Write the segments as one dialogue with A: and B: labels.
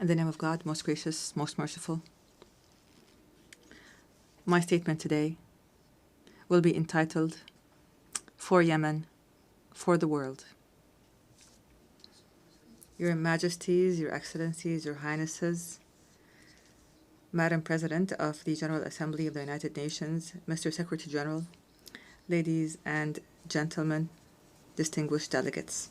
A: In the name of God, most gracious, most merciful. My statement today will be entitled, For Yemen, for the World. Your Majesties, Your Excellencies, Your Highnesses, Madam President of the General Assembly of the United Nations, Mr. Secretary General, ladies and gentlemen, distinguished delegates.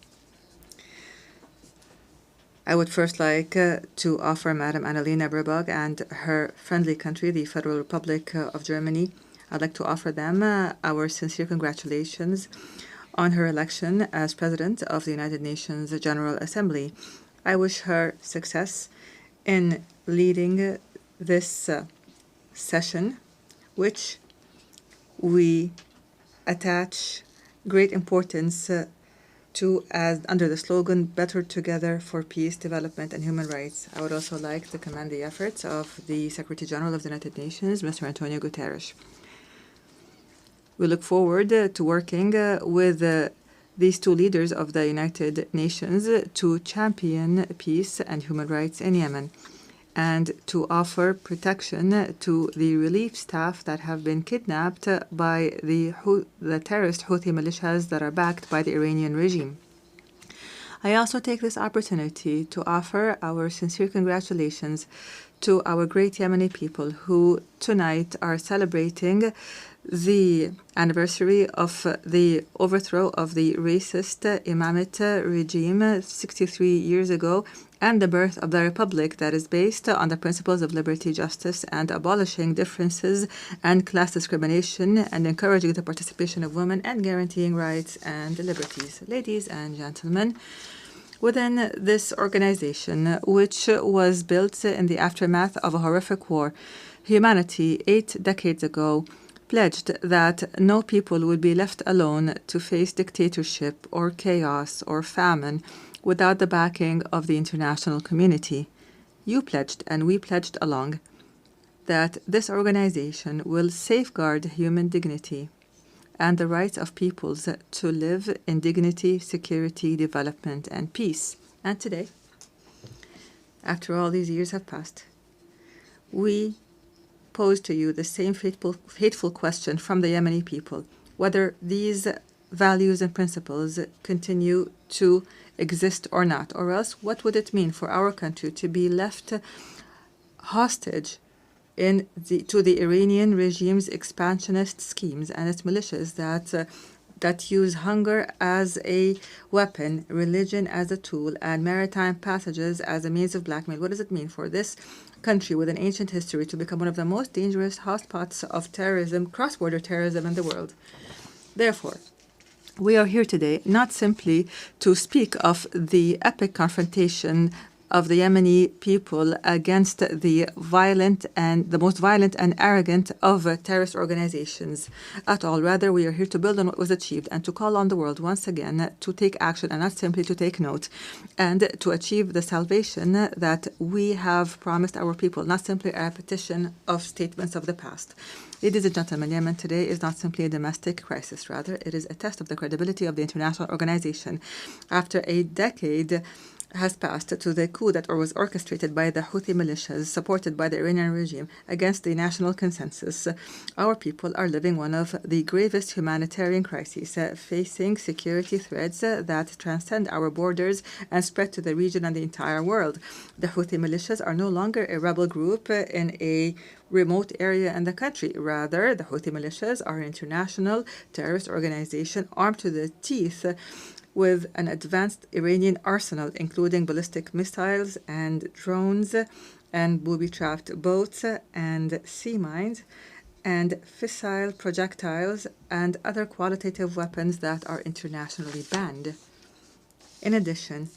A: I would first like to offer Madam Annalena Baerbock and her friendly country, the Federal Republic of Germany, I'd like to offer them our sincere congratulations on her election as President of the United Nations General Assembly. I wish her success in leading this session, which we attach great importance to as under the slogan, Better Together for Peace, Development and Human Rights. I would also like to commend the efforts of the Secretary General of the United Nations, Mr. Antonio Guterres. We look forward to working with these two leaders of the United Nations to champion peace and human rights in Yemen and to offer protection to the relief staff that have been kidnapped by the terrorist Houthi Militias that are backed by the Iranian regime. I also take this opportunity to offer our sincere congratulations to our great Yemeni people who tonight are celebrating the anniversary of the overthrow of the racist Imamate regime 63 years ago and the birth of the republic that is based on the principles of liberty, justice, and abolishing differences and class discrimination and encouraging the participation of women and guaranteeing rights and liberties. Ladies and gentlemen, within this organization, which was built in the aftermath of a horrific war, humanity 8 decades ago pledged that no people would be left alone to face dictatorship or chaos or famine without the backing of the international community. You pledged, and we pledged along, that this organization will safeguard human dignity and the rights of peoples to live in dignity, security, development, and peace. And today, after all these years have passed, we pose to you the same fateful question from the Yemeni people, whether these values and principles continue to exist or not, or else what would it mean for our country to be left hostage to the Iranian regime's expansionist schemes and its militias that use hunger as a weapon, religion as a tool, and maritime passages as a means of blackmail? What does it mean for this country with an ancient history to become one of the most dangerous hotspots of terrorism, cross-border terrorism in the world? Therefore, we are here today not simply to speak of the epic confrontation of the Yemeni people against the most violent and arrogant of terrorist organizations at all. Rather, we are here to build on what was achieved and to call on the world once again to take action and not simply to take note, and to achieve the salvation that we have promised our people, not simply a repetition of statements of the past. Ladies and gentlemen, Yemen today is not simply a domestic crisis. Rather, it is a test of the credibility of the international organization. After a decade has passed to the coup that was orchestrated by the Houthi militias supported by the Iranian regime against the national consensus, our people are living one of the gravest humanitarian crises, facing security threats that transcend our borders and spread to the region and the entire world. The Houthi militias are no longer a rebel group in a remote area in the country. Rather, the Houthi militias are an international terrorist organization armed to the teeth with an advanced Iranian arsenal, including ballistic missiles and drones and booby-trapped boats and sea mines and fissile projectiles and other qualitative weapons that are internationally banned. In addition,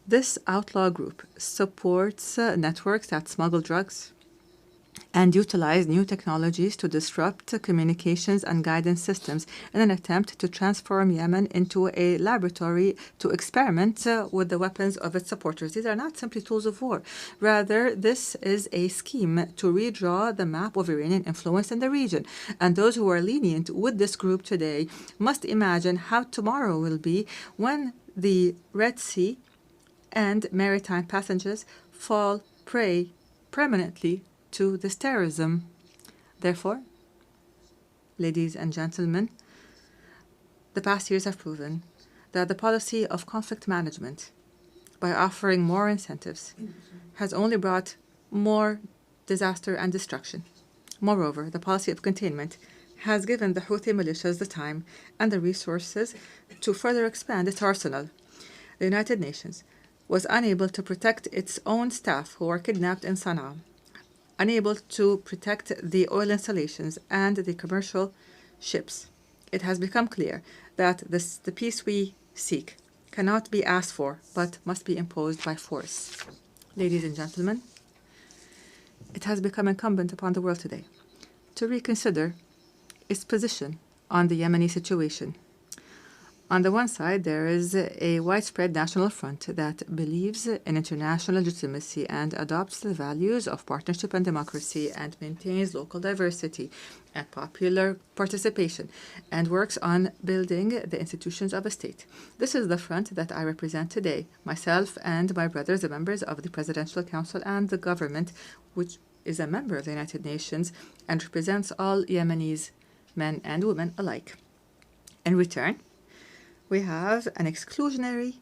A: this outlaw group supports networks that smuggle drugs and utilize new technologies to disrupt communications and guidance systems in an attempt to transform Yemen into a laboratory to experiment with the weapons of its supporters. These are not simply tools of war. Rather, this is a scheme to redraw the map of Iranian influence in the region. And those who are lenient with this group today must imagine how tomorrow will be when the Red Sea and maritime passengers fall prey permanently to this terrorism. Therefore, ladies and gentlemen, the past years have proven that the policy of conflict management, by offering more incentives, has only brought more disaster and destruction. Moreover, the policy of containment has given the Houthi militias the time and the resources to further expand its arsenal. The United Nations was unable to protect its own staff who were kidnapped in Sana'a, unable to protect the oil installations and the commercial ships. It has become clear that the peace we seek cannot be asked for, but must be imposed by force. Ladies and gentlemen, it has become incumbent upon the world today to reconsider its position on the Yemeni situation. On the one side, there is a widespread national front that believes in international legitimacy and adopts the values of partnership and democracy and maintains local diversity and popular participation and works on building the institutions of a state. This is the front that I represent today, myself and my brothers, the members of the Presidential Council and the government, which is a member of the United Nations and represents all Yemenis, men and women alike. In return, we have an exclusionary,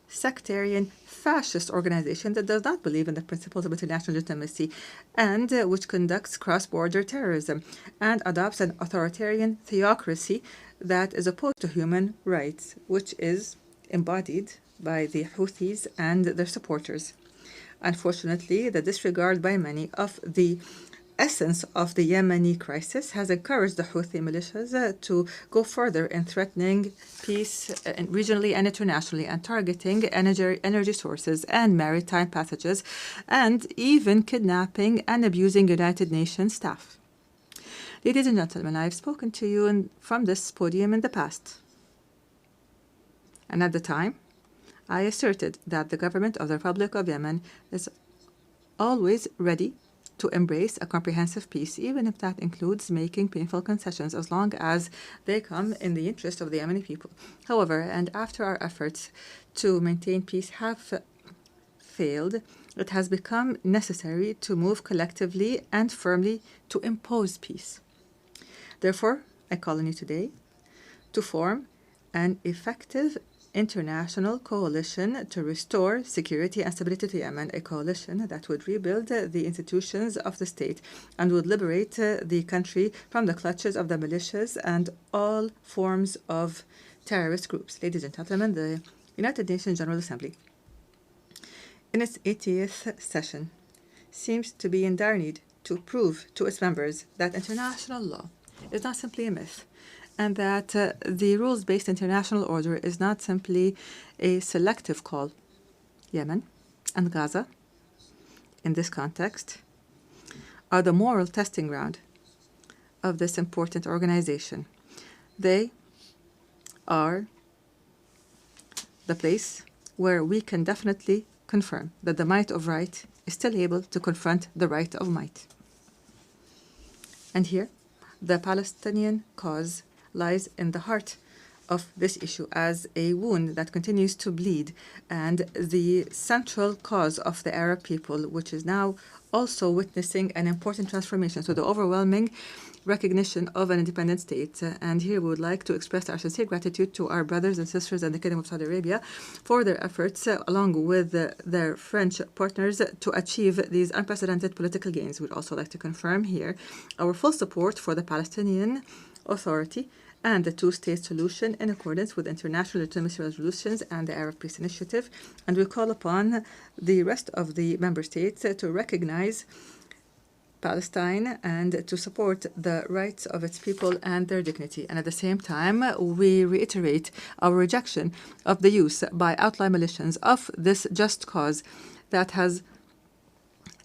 A: sectarian, fascist organization that does not believe in the principles of international legitimacy and which conducts cross-border terrorism and adopts an authoritarian theocracy that is opposed to human rights, which is embodied by the Houthis and their supporters. Unfortunately, the disregard by many of the essence of the Yemeni crisis has encouraged the Houthi militias to go further in threatening peace regionally and internationally and targeting energy sources and maritime passages and even kidnapping and abusing United Nations staff. Ladies and gentlemen, I have spoken to you from this podium in the past. And at the time, I asserted that the government of the Republic of Yemen is always ready to embrace a comprehensive peace, even if that includes making painful concessions, as long as they come in the interest of the Yemeni people. However, and after our efforts to maintain peace have failed, it has become necessary to move collectively and firmly to impose peace. Therefore, I call on you today to form an effective international coalition to restore security and stability to Yemen, a coalition that would rebuild the institutions of the state and would liberate the country from the clutches of the militias and all forms of terrorist groups. Ladies and gentlemen, the United Nations General Assembly, in its 80th session, seems to be in dire need to prove to its members that international law is not simply a myth, and that the rules-based international order is not simply a selective call. Yemen and Gaza, in this context, are the moral testing ground of this important organization. They are the place where we can definitely confirm that the might of right is still able to confront the right of might. And here, the Palestinian cause lies in the heart of this issue as a wound that continues to bleed and the central cause of the Arab people, which is now also witnessing an important transformation. So the overwhelming recognition of an independent state. And here we would like to express our sincere gratitude to our brothers and sisters in the Kingdom of Saudi Arabia for their efforts, along with their French partners, to achieve these unprecedented political gains. We'd also like to confirm here our full support for the Palestinian Authority and the two-state solution in accordance with international legitimacy resolutions and the Arab Peace Initiative. And we call upon the rest of the member states to recognize Palestine and to support the rights of its people and their dignity. And at the same time, we reiterate our rejection of the use by outlying militias of this just cause that has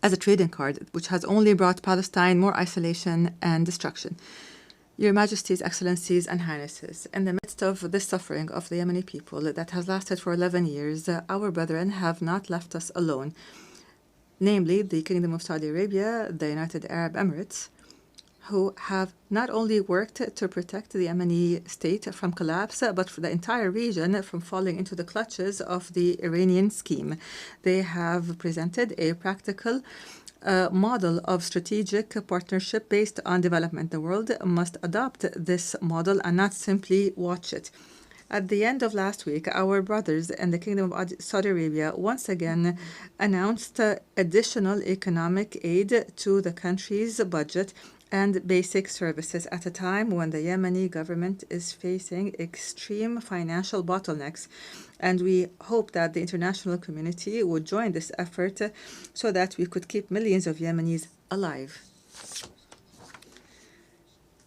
A: as a trading card, which has only brought Palestine more isolation and destruction. Your Majesties, Excellencies, and Highnesses, in the midst of this suffering of the Yemeni people that has lasted for 11 years, our brethren have not left us alone. Namely, the Kingdom of Saudi Arabia, the United Arab Emirates, who have not only worked to protect the Yemeni state from collapse, but for the entire region from falling into the clutches of the Iranian scheme. They have presented a practical model of strategic partnership based on development. The world must adopt this model and not simply watch it. At the end of last week, our brothers in the Kingdom of Saudi Arabia once again announced additional economic aid to the country's budget and basic services at a time when the Yemeni government is facing extreme financial bottlenecks. And we hope that the international community would join this effort so that we could keep millions of Yemenis alive.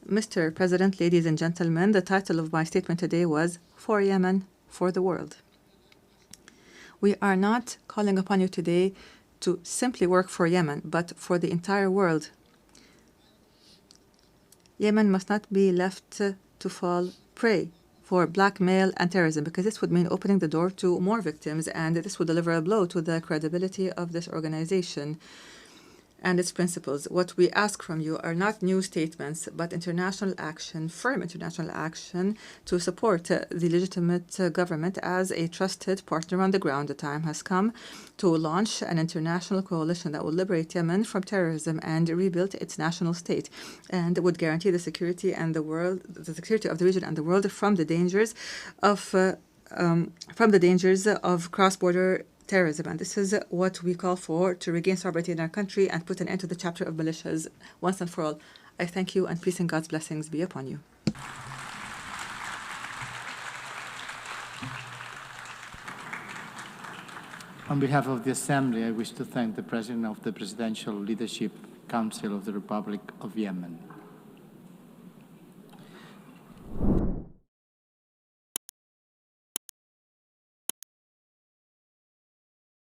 A: Mr. President, ladies and gentlemen, the title of my statement today was For Yemen, for the World. We are not calling upon you today to simply work for Yemen, but for the entire world. Yemen must not be left to fall prey for blackmail and terrorism, because this would mean opening the door to more victims, and this would deliver a blow to the credibility of this organization and its principles. What we ask from you are not new statements, but international action, firm international action to support the legitimate government as a trusted partner on the ground. The time has come to launch an international coalition that will liberate Yemen from terrorism and rebuild its national state, and would guarantee the security and the security of the region and the world from the dangers of cross-border terrorism. And this is what we call for, to regain sovereignty in our country and put an end to the chapter of militias once and for all. I thank you, and peace and God's blessings be upon you.
B: On behalf of the Assembly, I wish to thank the President of the Presidential Leadership Council of the Republic of Yemen.